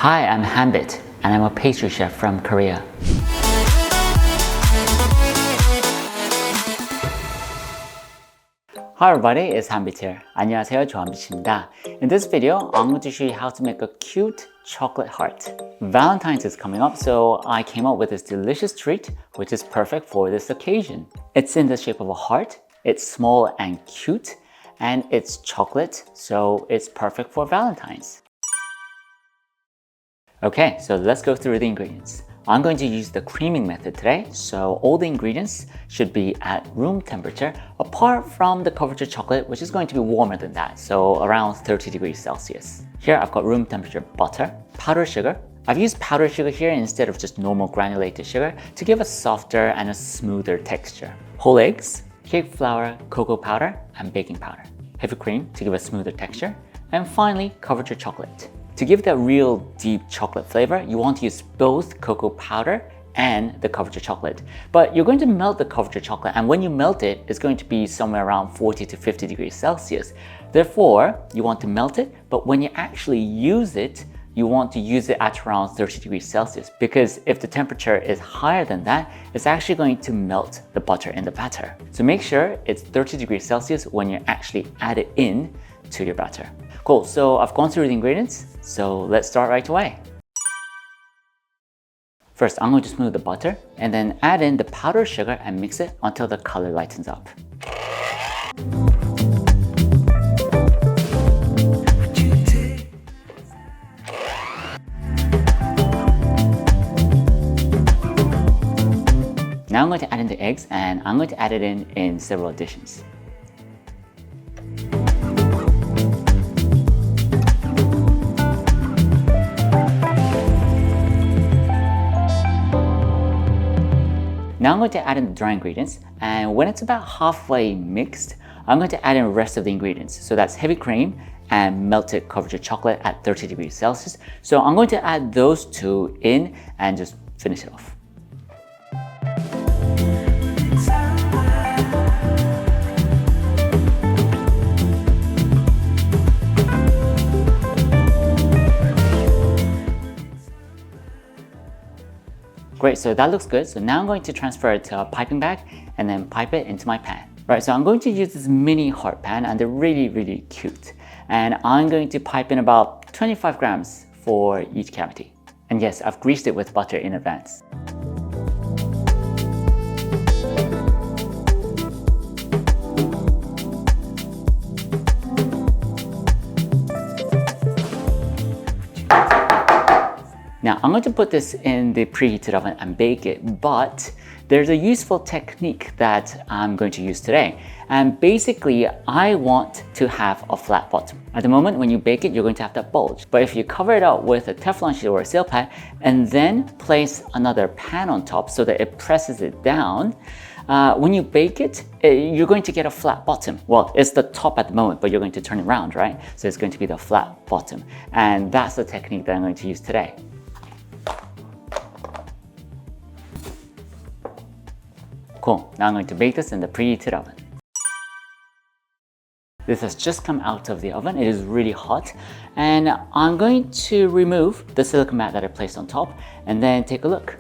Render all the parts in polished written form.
Hi, I'm Hanbit, and I'm a pastry chef from Korea. Hi everybody, it's Hanbit here. 안녕하세요, 조한빛입니다. In this video, I'm going to show you how to make a cute chocolate heart. Valentine's is coming up, so I came up with this delicious treat, which is perfect for this occasion. It's in the shape of a heart, it's small and cute, and it's chocolate, so it's perfect for Valentine's. Okay, so let's go through the ingredients. I'm going to use the creaming method today, so all the ingredients should be at room temperature, apart from the Couverture chocolate, which is going to be warmer than that, so around 30 degrees Celsius. Here I've got room temperature butter, powdered sugar. I've used powdered sugar here instead of just normal granulated sugar to give a softer and a smoother texture. Whole eggs, cake flour, cocoa powder, and baking powder. Heavy cream to give a smoother texture. And finally, Couverture chocolate. To give that real deep chocolate flavor, you want to use both cocoa powder and the Couverture chocolate. But you're going to melt the Couverture chocolate, and when you melt it, it's going to be somewhere around 40 to 50 degrees Celsius. Therefore, you want to melt it, but when you actually use it, you want to use it at around 30 degrees Celsius, because if the temperature is higher than that, it's actually going to melt the butter in the batter. So make sure it's 30 degrees Celsius when you actually add it in to your batter. Cool, so I've gone through the ingredients, so let's start right away. First, I'm going to smooth the butter and then add in the powdered sugar and mix it until the color lightens up. Now I'm going to add in the eggs, and I'm going to add it in several additions. Now I'm going to add in the dry ingredients, and when it's about halfway mixed, I'm going to add in the rest of the ingredients. So that's heavy cream and melted Couverture chocolate at 30 degrees Celsius. So I'm going to add those two in and just finish it off. Great, so that looks good. So now I'm going to transfer it to a piping bag and then pipe it into my pan. Right, so I'm going to use this mini heart pan, and they're really, really cute. And I'm going to pipe in about 25 grams for each cavity. And yes, I've greased it with butter in advance. Now I'm going to put this in the preheated oven and bake it, but there's a useful technique that I'm going to use today. And basically, I want to have a flat bottom. At the moment, when you bake it, you're going to have that bulge. But if you cover it up with a Teflon sheet or a sail pan, and then place another pan on top so that it presses it down, when you bake it, you're going to get a flat bottom. Well, it's the top at the moment, but you're going to turn it around, right? So it's going to be the flat bottom. And that's the technique that I'm going to use today. Cool, now I'm going to bake this in the preheated oven. This has just come out of the oven. It is really hot. And I'm going to remove the silicone mat that I placed on top and then take a look.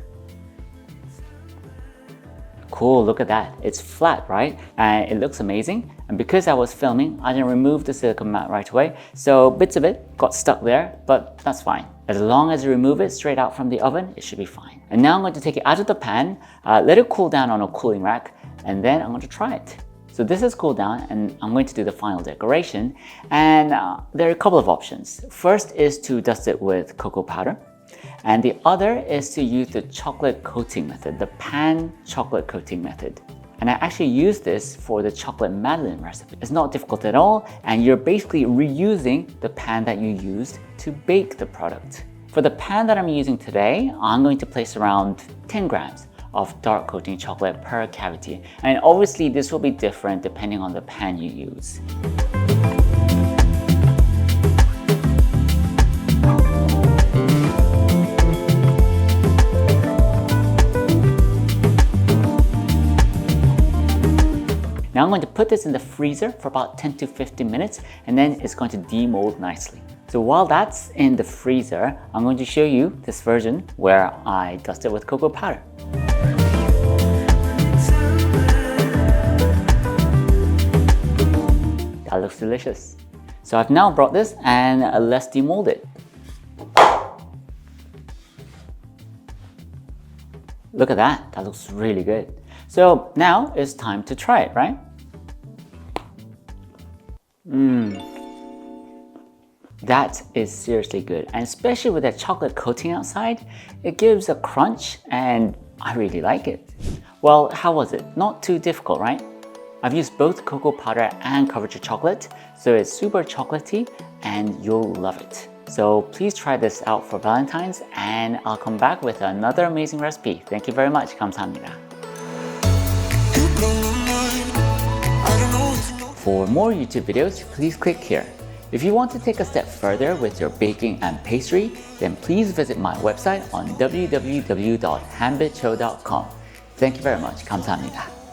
Cool, look at that. It's flat, right? And it looks amazing. And because I was filming, I didn't remove the silicone mat right away. So bits of it got stuck there, but that's fine. As long as you remove it straight out from the oven, it should be fine. And now I'm going to take it out of the pan, let it cool down on a cooling rack, and then I'm going to try it. So this has cooled down, and I'm going to do the final decoration. And there are a couple of options. First is to dust it with cocoa powder. And the other is to use the chocolate coating method, the pan chocolate coating method. And I actually use this for the chocolate Madeleine recipe. It's not difficult at all, and you're basically reusing the pan that you used to bake the product. For the pan that I'm using today, I'm going to place around 10 grams of dark coating chocolate per cavity. And obviously this will be different depending on the pan you use. Now I'm going to put this in the freezer for about 10 to 15 minutes, and then it's going to demold nicely. So while that's in the freezer, I'm going to show you this version where I dust it with cocoa powder. That looks delicious. So I've now brought this and let's demold it. Look at that, that looks really good. So now it's time to try it, right? That is seriously good, and especially with that chocolate coating outside, it gives a crunch and I really like it. Well, how was it? Not too difficult, right? I've used both cocoa powder and Couverture chocolate, so it's super chocolatey and you'll love it. So please try this out for Valentine's and I'll come back with another amazing recipe. Thank you very much. 감사합니다. For more YouTube videos, please click here. If you want to take a step further with your baking and pastry, then please visit my website on www.hanbitshow.com. Thank you very much. 감사합니다.